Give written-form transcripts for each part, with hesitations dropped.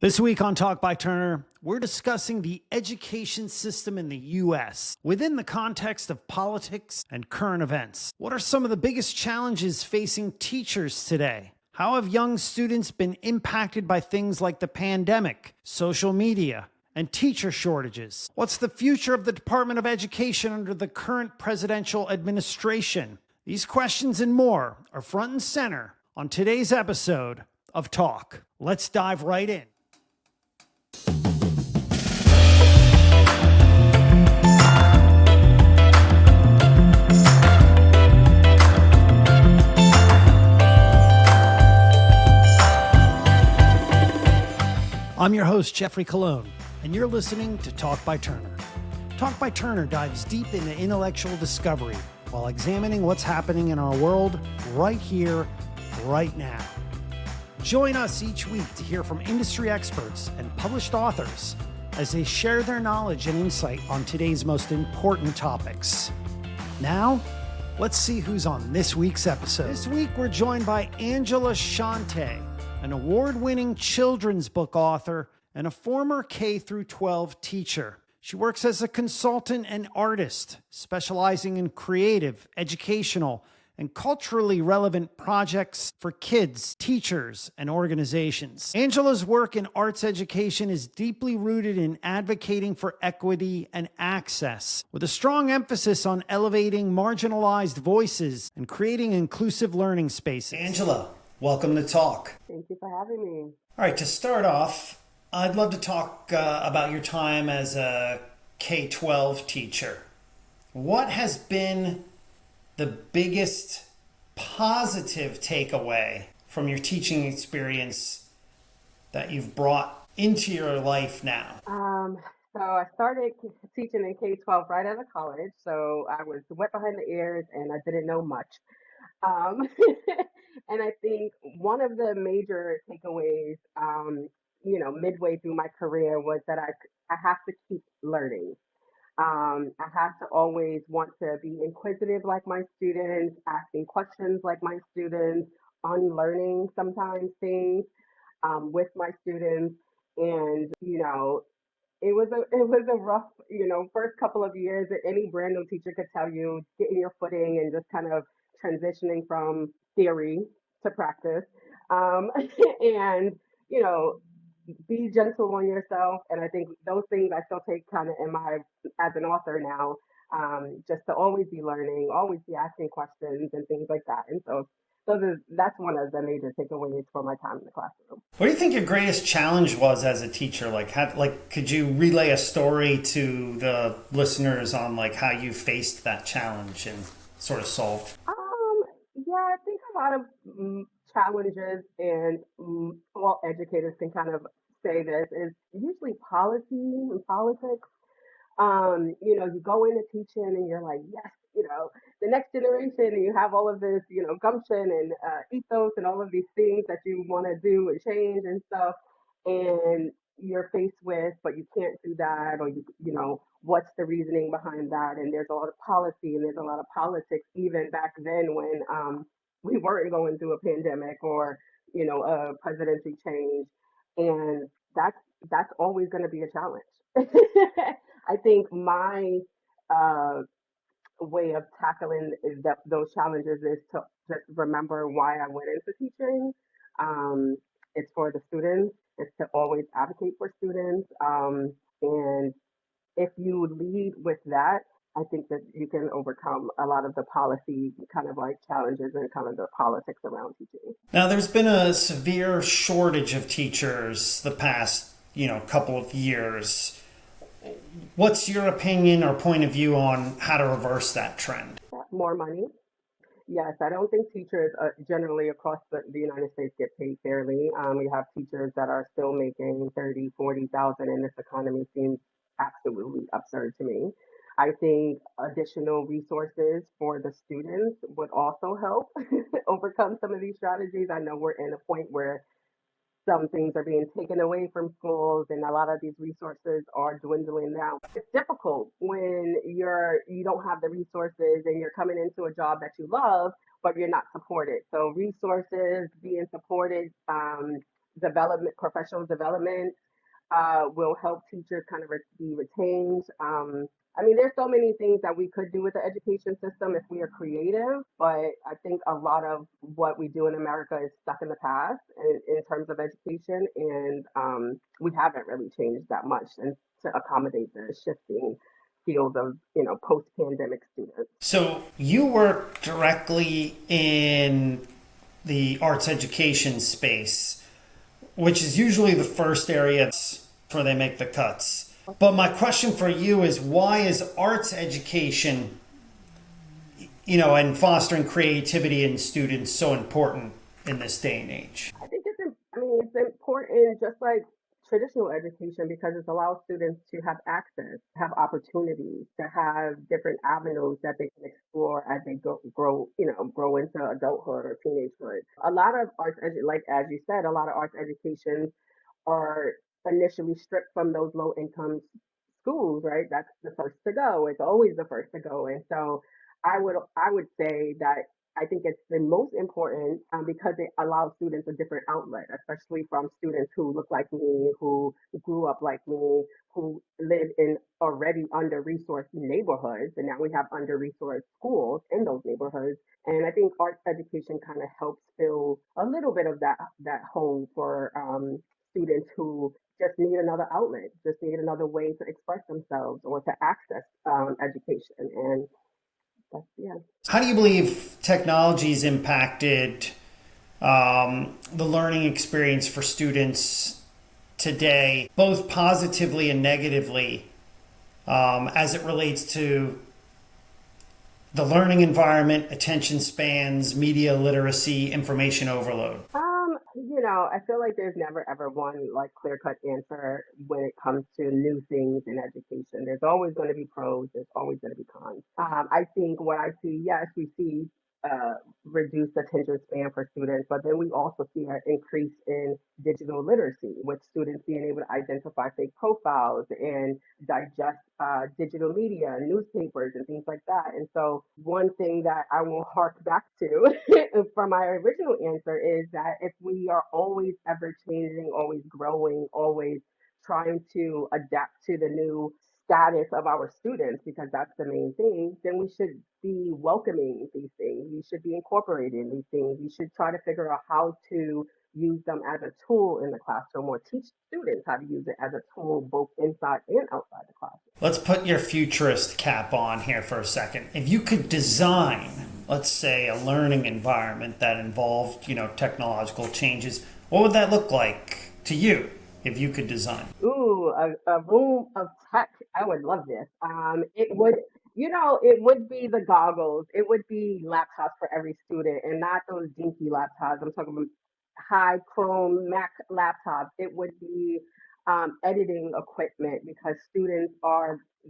This week on Talk by Turner, we're discussing the education system in the U.S. within the context of politics and current events. What are some of the biggest challenges facing teachers today? How have young students been impacted by things like the pandemic, social media, and teacher shortages? What's the future of the Department of Education under the current presidential administration? These questions and more are front and center on today's episode of Talk. Let's dive right in. I'm your host, Jeffrey Colon, and you're listening to Talk by Turner. Talk by Turner dives deep into intellectual discovery while examining what's happening in our world right here, right now. Join us each week to hear from industry experts and published authors as they share their knowledge and insight on today's most important topics. Now, let's see who's on this week's episode. This week, we're joined by Angela Shanté, an award-winning children's book author and a former K-12 teacher. She works as a consultant and artist, specializing in creative, educational, and culturally relevant projects for kids, teachers, and organizations. Angela's work in arts education is deeply rooted in advocating for equity and access, with a strong emphasis on elevating marginalized voices and creating inclusive learning spaces. Angela, welcome to Talk. Thank you for having me. All right, to start off, I'd love to talk about your time as a K-12 teacher. What has been the biggest positive takeaway from your teaching experience that you've brought into your life now? So I started teaching in K-12 right out of college. So I was wet behind the ears and I didn't know much. Um, and I think one of the major takeaways, midway through my career was that I have to keep learning. I have to always want to be inquisitive like my students, asking questions like my students, unlearning sometimes things with my students. And, it was a rough, first couple of years that any brand new teacher could tell you, getting your footing and just kind of transitioning from theory to practice. Um, and, you know, be gentle on yourself. And I think those things I still take kind of as an author now, just to always be learning, always be asking questions and things like that. And so that's one of the major takeaways for my time in the classroom. What do you think your greatest challenge was as a teacher? Could you relay a story to the listeners on how you faced that challenge and sort of solved? Yeah, I think a lot of challenges, and all educators can kind of say this, is usually policy and politics. You go into teaching and you're like, yes, the next generation, and you have all of this, gumption and ethos and all of these things that you want to do and change and stuff, and you're faced with, but you can't do that, or what's the reasoning behind that? And there's a lot of policy and there's a lot of politics, even back then when we weren't going through a pandemic or a presidency change, and that's always going to be a challenge. I think my uh, way of tackling those challenges is to just remember why I went into teaching. Um, it's for the students. It's to always advocate for students. And if you lead with that, I think that you can overcome a lot of the policy kind of challenges and kind of the politics around teaching. Now, there's been a severe shortage of teachers the past, couple of years. What's your opinion or point of view on how to reverse that trend? More money. Yes, I don't think teachers generally across the United States get paid fairly. We have teachers that are still making 30, 40,000, and this economy seems absolutely absurd to me. I think additional resources for the students would also help overcome some of these strategies. I know we're in a point where some things are being taken away from schools and a lot of these resources are dwindling down. It's difficult when you don't have the resources and you're coming into a job that you love, but you're not supported. So resources, being supported, development, professional development will help teachers kind of be retained. I mean, there's so many things that we could do with the education system if we are creative, but I think a lot of what we do in America is stuck in the past in terms of education, and we haven't really changed that much and to accommodate the shifting field of post-pandemic students. So you work directly in the arts education space, which is usually the first area where they make the cuts. But my question for you is, why is arts education, and fostering creativity in students so important in this day and age? I think it's important just like traditional education because it allows students to have access, have opportunities, to have different avenues that they can explore as they grow into adulthood or teenagehood. A lot of like as you said, a lot of arts education are initially stripped from those low income schools, right? That's the first to go. It's always the first to go. And so I would say that I think it's the most important because it allows students a different outlet, especially from students who look like me, who grew up like me, who live in already under-resourced neighborhoods, and now we have under-resourced schools in those neighborhoods. And I think arts education kind of helps fill a little bit of that hole for students who just need another outlet, just need another way to express themselves or to access education. And that's, yeah. How do you believe technology's impacted the learning experience for students today, both positively and negatively, as it relates to the learning environment, attention spans, media literacy, information overload? I feel like there's never ever one like clear cut answer when it comes to new things in education. There's always going to be pros, there's always going to be cons. I think what I see, yes, we see reduced attention span for students, but then we also see an increase in digital literacy, with students being able to identify fake profiles and digest digital media, newspapers, and things like that. And so, one thing that I will hark back to from my original answer is that if we are always ever changing, always growing, always trying to adapt to the new status of our students, because that's the main thing, then we should be welcoming these things. We should be incorporating these things. We should try to figure out how to use them as a tool in the classroom or teach students how to use it as a tool both inside and outside the classroom. Let's put your futurist cap on here for a second. If you could design, let's say, a learning environment that involved, technological changes, what would that look like to you if you could design? Ooh, a room of tech. I would love this. It would be the goggles. It would be laptops for every student and not those dinky laptops. I'm talking about high chrome Mac laptops. It would be editing equipment because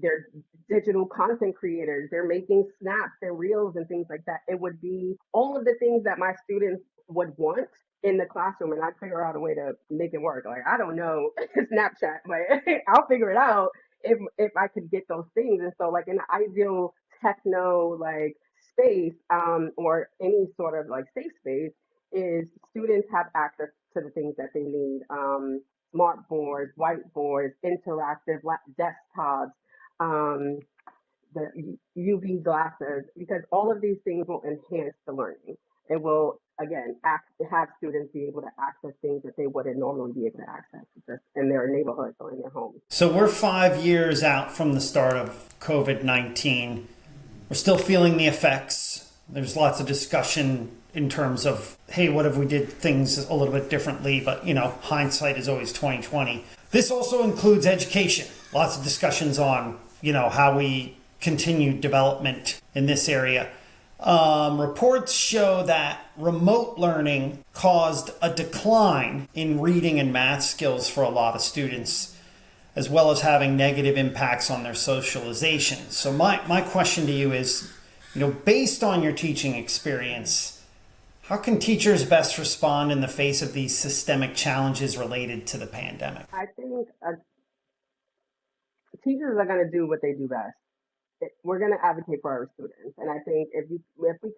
they're digital content creators. They're making snaps and reels and things like that. It would be all of the things that my students would want in the classroom, and I'd figure out a way to make it work. Like I don't know Snapchat, but I'll figure it out if I could get those things. And so, like in the ideal techno like space, or any sort of like safe space, is students have access to the things that they need. Smart boards, whiteboards, interactive desktops, um, the UV glasses, because all of these things will enhance the learning. It will, again, have students be able to access things that they wouldn't normally be able to access just in their neighborhoods or in their homes. So we're 5 years out from the start of COVID-19. We're still feeling the effects. There's lots of discussion in terms of, hey, what if we did things a little bit differently? But, hindsight is always 2020. This also includes education. Lots of discussions on, how we continue development in this area. Reports show that remote learning caused a decline in reading and math skills for a lot of students, as well as having negative impacts on their socialization. So my question to you is, based on your teaching experience, how can teachers best respond in the face of these systemic challenges related to the pandemic? I think teachers are going to do what they do best. we're going to advocate for our students. And I think if we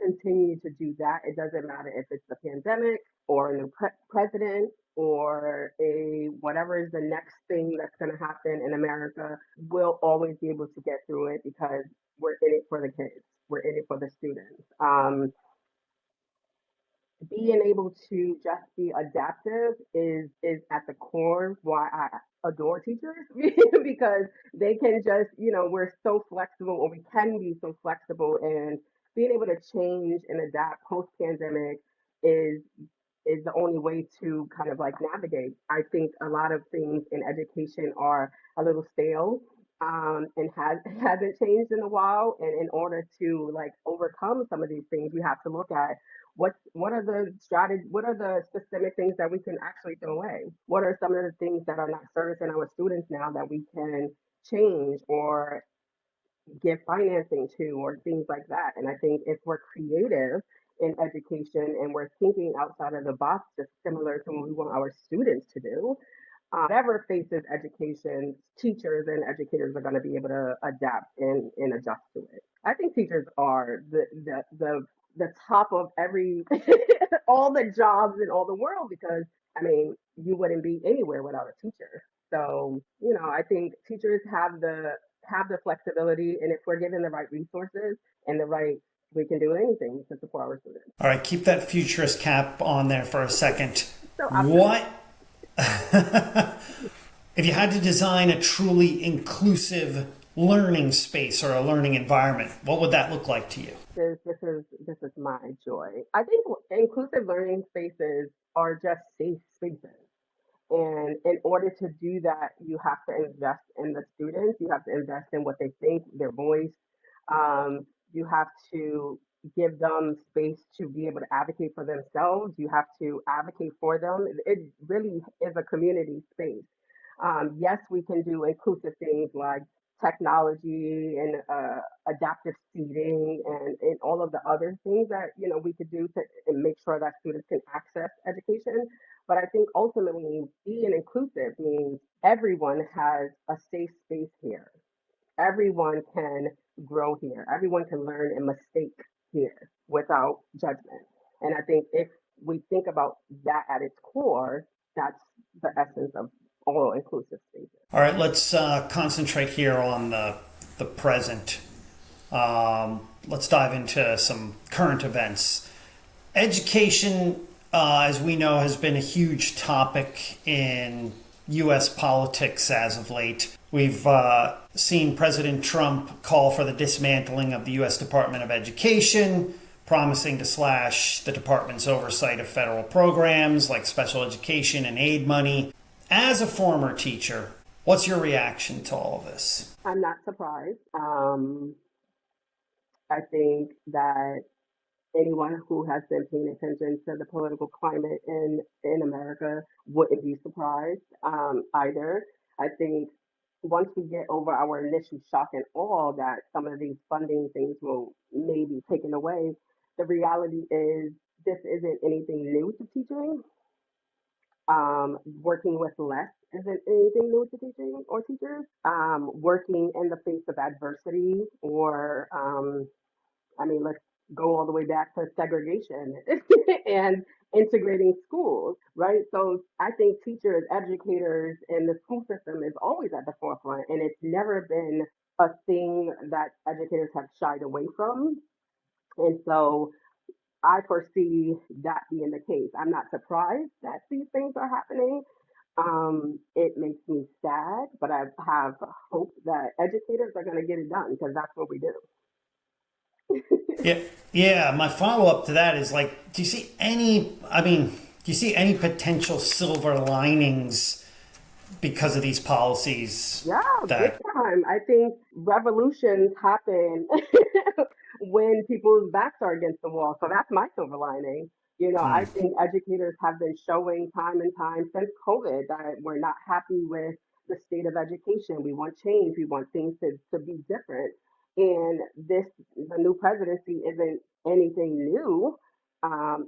continue to do that, it doesn't matter if it's the pandemic or a new president or a whatever is the next thing that's going to happen in America, we'll always be able to get through it because we're in it for the kids. We're in it for the students. Being able to just be adaptive is at the core why I adore teachers because they can just, we're so flexible, or we can be so flexible, and being able to change and adapt post pandemic is the only way to kind of like navigate. I think a lot of things in education are a little stale, and hasn't changed in a while. And in order to like overcome some of these things, we have to look at what are the what are the systemic things that we can actually throw away? What are some of the things that are not servicing our students now that we can change or give financing to, or things like that? And I think if we're creative in education and we're thinking outside of the box, just similar to what we want our students to do, whatever faces education, teachers and educators are going to be able to adapt and adjust to it. I think teachers are the top of every all the jobs in all the world, because I mean you wouldn't be anywhere without a teacher. So I think teachers have the flexibility, and if we're given the right resources and the right, we can do anything to support our students. All right, keep that futurist cap on there for a second. So What if you had to design a truly inclusive learning space or a learning environment? What would that look like to you? this is my joy. I think inclusive learning spaces are just safe spaces. And in order to do that, you have to invest in the students. You have to invest in what they think, their voice. You have to give them space to be able to advocate for themselves. You have to advocate for them. It really is a community space. Yes, we can do inclusive things like technology and adaptive seating and all of the other things that we could do to and make sure that students can access education. But I think ultimately being inclusive means everyone has a safe space here. Everyone can grow here. Everyone can learn and mistake here without judgment. And I think if we think about that at its core, that's the essence of all inclusive spaces. All right, let's concentrate here on the present. Let's dive into some current events. Education, as we know, has been a huge topic in U.S. politics as of late. We've seen President Trump call for the dismantling of the U.S. Department of Education, promising to slash the department's oversight of federal programs like special education and aid money. As a former teacher, what's your reaction to all of this? I'm not surprised. I think that anyone who has been paying attention to the political climate in America wouldn't be surprised either. I think once we get over our initial shock and awe that some of these funding things will maybe taken away, the reality is this isn't anything new to teaching. Working with less isn't anything new to teaching or teachers. Working in the face of adversity, or I mean, let's go all the way back to segregation and integrating schools, right? So I think teachers, educators, and the school system is always at the forefront, and it's never been a thing that educators have shied away from. And so I foresee that being the case. I'm not surprised that these things are happening. It makes me sad, but I have hope that educators are going to get it done because that's what we do. Yeah, yeah. My follow up to that is like, do you see any? I mean, do you see any potential silver linings because of these policies? Yeah, big That time. I think revolutions happen when people's backs are against the wall. So that's my silver lining. I think educators have been showing time and time since COVID that we're not happy with the state of education. We want change. We want things to be different. And the new presidency isn't anything new.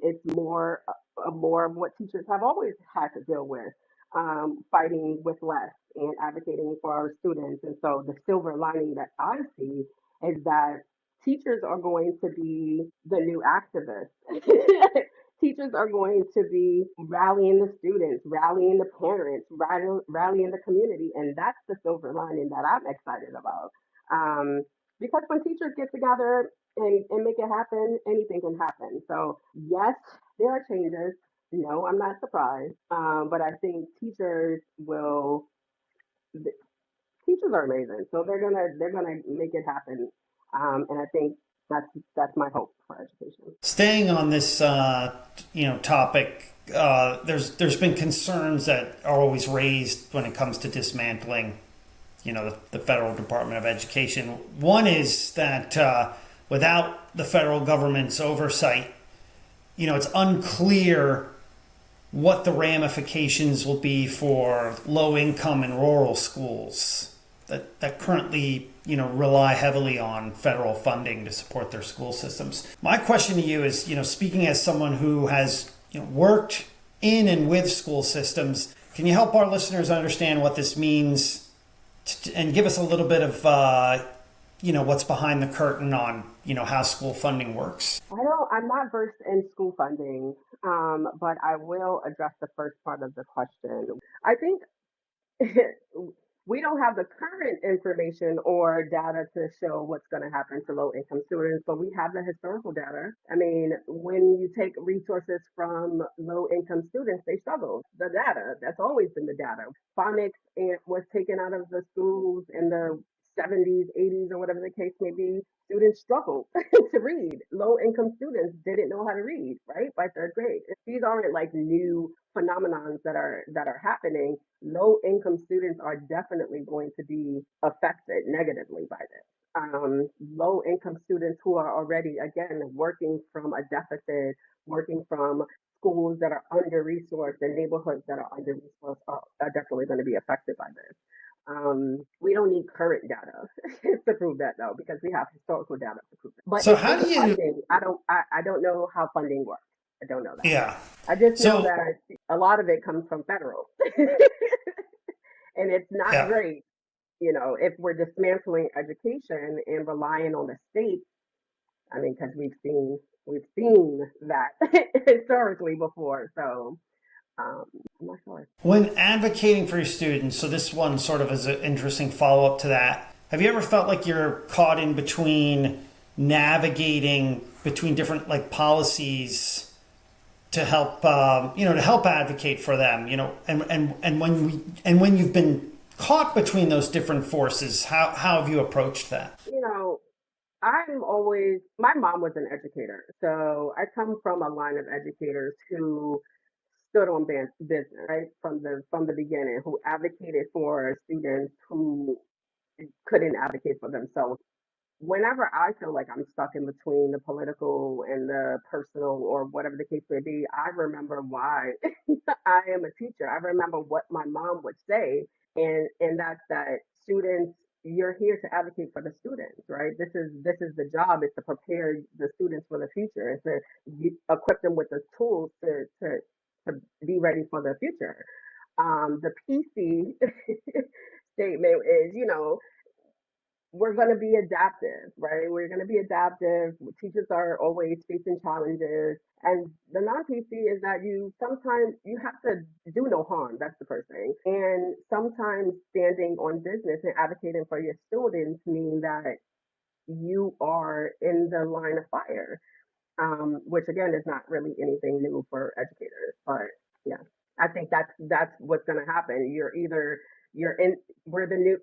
It's more of what teachers have always had to deal with, fighting with less and advocating for our students. And so the silver lining that I see is that teachers are going to be the new activists. Teachers are going to be rallying the students, rallying the parents, rallying the community, and that's the silver lining that I'm excited about. Um, because when teachers get together and make it happen, anything can happen. So yes, there are changes. No, I'm not surprised. But I think teachers are amazing, so they're gonna make it happen. And I think that's my hope for education. Staying on this, topic, there's been concerns that are always raised when it comes to dismantling, the federal Department of Education. One is that without the federal government's oversight, it's unclear what the ramifications will be for low income and rural schools that currently rely heavily on federal funding to support their school systems. My question to you is, speaking as someone who has worked in and with school systems, can you help our listeners understand what this means and give us a little bit of what's behind the curtain on how school funding works? I'm not versed in school funding, but I will address the first part of the question. I think we don't have the current information or data to show what's going to happen to low income students, but we have the historical data. I mean, when you take resources from low income students, they struggle. The data, that's always been the data. Phonics was taken out of the schools in the 70s, 80s, or whatever the case may be. Students struggled to read. Low income students didn't know how to read, right? By third grade. These aren't like new phenomenons that are happening. Low income students are definitely going to be affected negatively by this. Low income students who are already, again, working from a deficit, working from schools that are under resourced and neighborhoods that are under resourced are definitely going to be affected by this. We don't need current data to prove that though, because we have historical data to prove it. But So in how terms do of you? funding, I don't know how funding works. I don't know that. Yeah. I just know So that a lot of it comes from federal, and it's not yeah. great. If we're dismantling education and relying on the state. I mean, because we've seen that historically before. So I'm not sure. When advocating for your students, so this one sort of is an interesting follow up to that. Have you ever felt like you're caught in between navigating between different policies to help to help advocate for them, and when you've been caught between those different forces, how have you approached that? You know, my mom was an educator, so I come from a line of educators who stood on business, right, from the beginning, who advocated for students who couldn't advocate for themselves. Whenever I feel like I'm stuck in between the political and the personal or whatever the case may be, I remember why I am a teacher. I remember what my mom would say, and that's that students, you're here to advocate for the students, right? This is the job, is to prepare the students for the future and to equip them with the tools to be ready for the future. The PC statement is, we're going to be adaptive, right? We're going to be adaptive. Teachers are always facing challenges. And the non-PC is that sometimes you have to do no harm. That's the first thing. And sometimes standing on business and advocating for your students mean that you are in the line of fire, which again is not really anything new for educators. But yeah, I think that's what's going to happen. You're in we're the new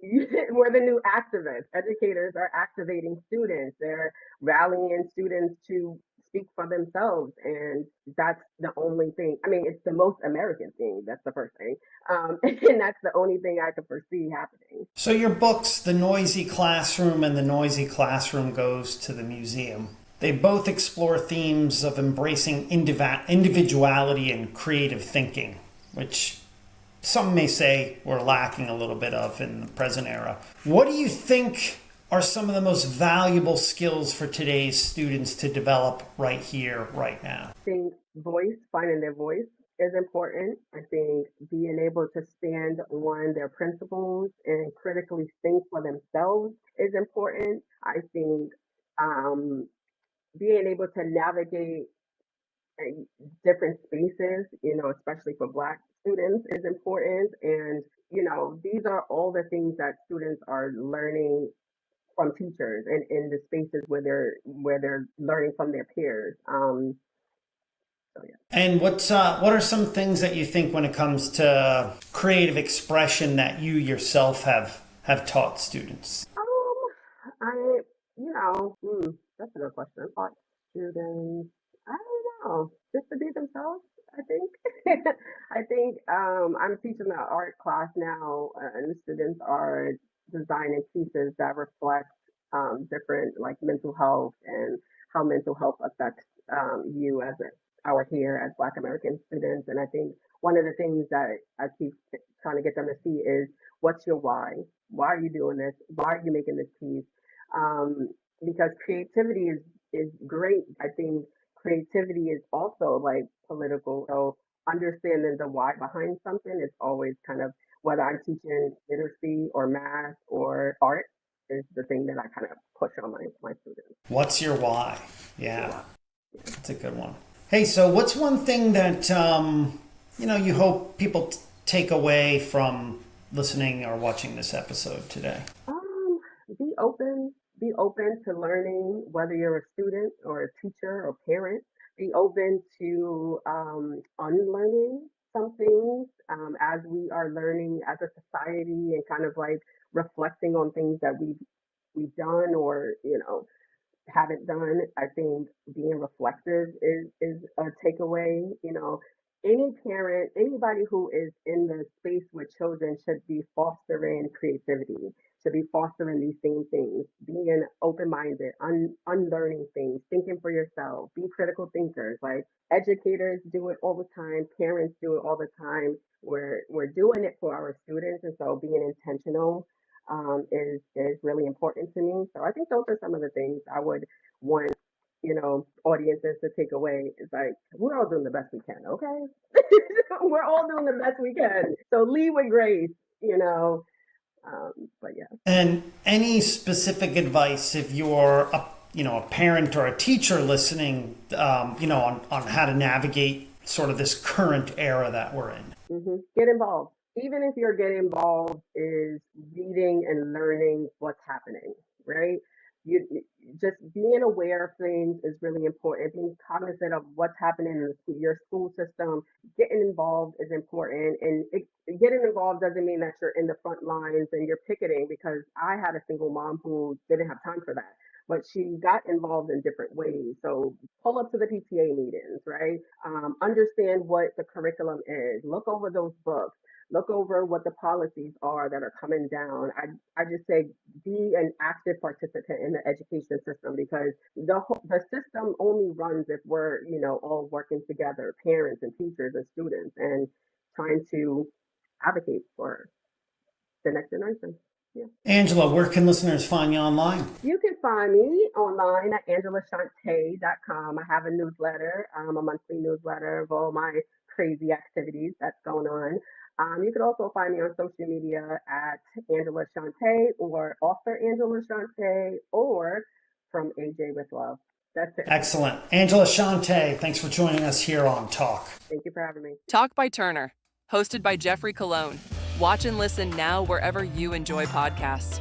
we're the new activists. Educators are activating students. They're rallying students to speak for themselves, and that's the only thing. I mean, it's the most American thing. That's the first thing, and that's the only thing I could foresee happening. So your books, The Noisy Classroom and The Noisy Classroom Goes to the Museum, they both explore themes of embracing individuality and creative thinking, which some may say we're lacking a little bit of in the present era. What do you think are some of the most valuable skills for today's students to develop right here, right now? I think finding their voice, is important. I think being able to stand on their principles and critically think for themselves is important. I think um, being able to navigate different spaces, especially for Black students, is important. And these are all the things that students are learning from teachers and in the spaces where they're learning from their peers. So yeah. And what are some things that you think when it comes to creative expression that you yourself have taught students? I, that's a good question. Art students, I don't know, just to be themselves, I think. I think I'm teaching an art class now, and the students are designing pieces that reflect different, like, mental health and how mental health affects you as our here as Black American students. And I think one of the things that I keep trying to get them to see is, what's your why? Why are you doing this? Why are you making this piece? um, because creativity is great. I think creativity is also like political. So understanding the why behind something is always kind of, whether I'm teaching literacy or math or art, is the thing that I kind of push on my students. What's your why? What's your Yeah, why? Yeah. that's a good one. Hey, so what's one thing that you hope people take away from listening or watching this episode today? Um, be open. Be open to learning, whether you're a student or a teacher or parent. Be open to unlearning some things as we are learning as a society and kind of like reflecting on things that we've done or haven't done. I think being reflective is a takeaway. Any parent, anybody who is in the space with children should be fostering creativity, should be fostering these same things, being open minded, unlearning things, thinking for yourself, be critical thinkers. Like, educators do it all the time, parents do it all the time. We're doing it for our students, and so being intentional is really important to me. So I think those are some of the things I would want, audiences to take away. It's like, we're all doing the best we can, okay? We're all doing the best we can. So lead with grace, you know. But yeah. And any specific advice if you're a parent or a teacher listening, on how to navigate sort of this current era that we're in? Get involved. Even if your get involved is reading and learning what's happening, right? Just being aware of things is really important. Being cognizant of what's happening in your school system, getting involved is important. And getting involved doesn't mean that you're in the front lines and you're picketing, because I had a single mom who didn't have time for that. But she got involved in different ways. So pull up to the PTA meetings, right? Understand what the curriculum is. Look over those books. Look over what the policies are that are coming down. I just say, be an active participant in the education system, because the system only runs if we're all working together, parents and teachers and students, and trying to advocate for the next generation. Yeah. Angela, where can listeners find you online? You can find me online at angelashanté.com. I have a newsletter, a monthly newsletter of all my crazy activities that's going on. You can also find me on social media at Angela Shanté or author Angela Shanté or from AJ with Love. That's it. Excellent. Angela Shanté, thanks for joining us here on Talk. Thank you for having me. Talk by Turner, hosted by Jeffrey Cologne. Watch and listen now wherever you enjoy podcasts.